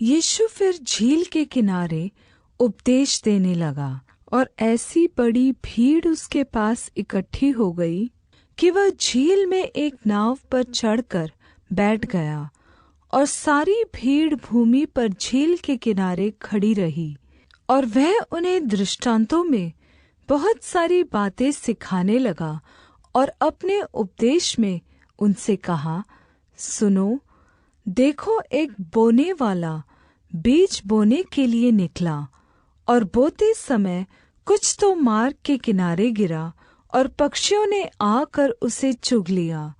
यीशु फिर झील के किनारे उपदेश देने लगा और ऐसी बड़ी भीड़ उसके पास इकट्ठी हो गई कि वह झील में एक नाव पर चढ़कर बैठ गया और सारी भीड़ भूमि पर झील के किनारे खड़ी रही। और वह उन्हें दृष्टांतों में बहुत सारी बातें सिखाने लगा और अपने उपदेश में उनसे कहा, सुनो, देखो, एक बोने वाला बीज बोने के लिए निकला और बोते समय कुछ तो मार्ग के किनारे गिरा और पक्षियों ने आकर उसे चुग लिया,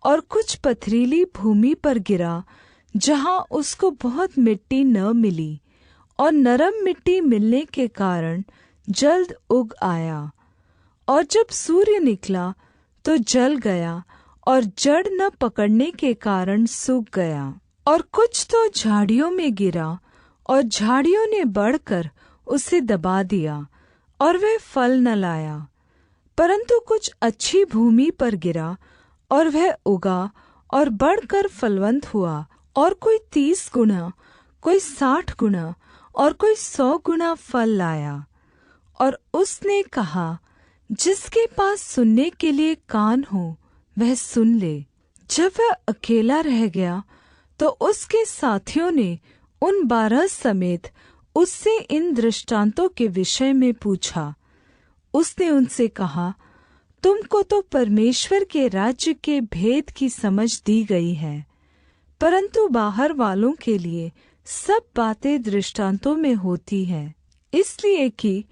और कुछ पथरीली भूमि पर गिरा जहाँ उसको बहुत मिट्टी न मिली, और नरम मिट्टी मिलने के कारण जल्द उग आया। और जब सूर्य निकला तो जल गया और जड़ न पकड़ने के कारण सूख गया। और कुछ तो झाड़ियों में गिरा और झाड़ियों ने बढ़कर उसे दबा दिया और वह फल न लाया। परंतु कुछ अच्छी भूमि पर गिरा और वह उगा और बढ़कर फलवन्त हुआ, और कोई 30 गुना, कोई 60 गुना और कोई 100 गुना फल लाया। और उसने कहा, जिसके पास सुनने के लिए कान हो वह सुन ले। जब वह अकेला रह गया तो उसके साथियों ने उन 12 समेत उससे इन दृष्टांतों के विषय में पूछा। उसने उनसे कहा, तुमको तो परमेश्वर के राज्य के भेद की समझ दी गई है, परंतु बाहर वालों के लिए सब बातें दृष्टांतों में होती हैं, इसलिए कि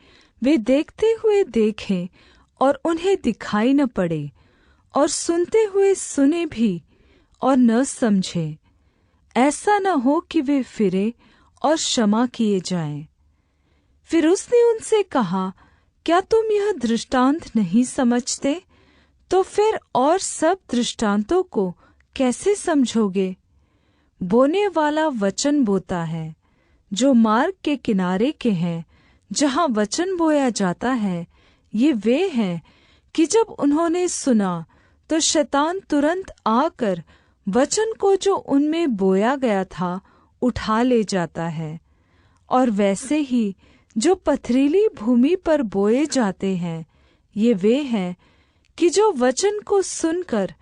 वे देखते हुए देखें और उन्हें दिखाई न पड़े, और सुनते हुए सुने भी और न समझें, ऐसा न हो कि वे फिरें और क्षमा किए जाएं। फिर उसने उनसे कहा, क्या तुम यह दृष्टांत नहीं समझते? तो फिर और सब दृष्टांतों को कैसे समझोगे? बोने वाला वचन बोता है। जो मार्ग के किनारे के हैं, जहाँ वचन बोया जाता है, ये वे हैं कि जब उन्होंने सुना तो शैतान तुरंत आकर वचन को जो उनमें बोया गया था उठा ले जाता है। और वैसे ही जो पथरीली भूमि पर बोए जाते हैं, ये वे हैं कि जो वचन को सुनकर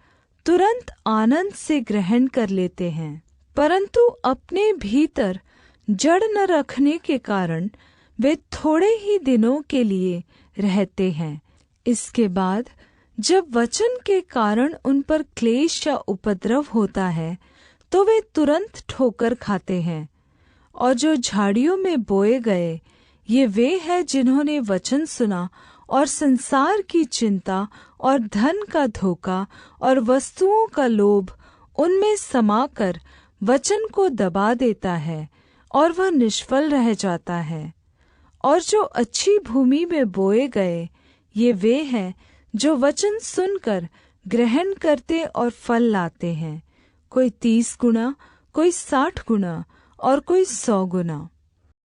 तुरंत आनंद से ग्रहण कर लेते हैं, परंतु अपने भीतर जड़ न रखने के कारण वे थोड़े ही दिनों के लिए रहते हैं। इसके बाद जब वचन के कारण उन पर क्लेश या उपद्रव होता है, तो वे तुरंत ठोकर खाते हैं। और जो झाड़ियों में बोए गए, ये वे हैं जिन्होंने वचन सुना और संसार की चिंता और धन का धोखा और वस्तुओं का लोभ उनमें समाकर वचन को दबा देता है, और वह निष्फल रह जाता है। और जो अच्छी भूमि में बोए गए, ये वे हैं जो वचन सुनकर ग्रहण करते और फल लाते हैं, कोई 30 गुना, कोई 60 गुना और कोई 100 गुना।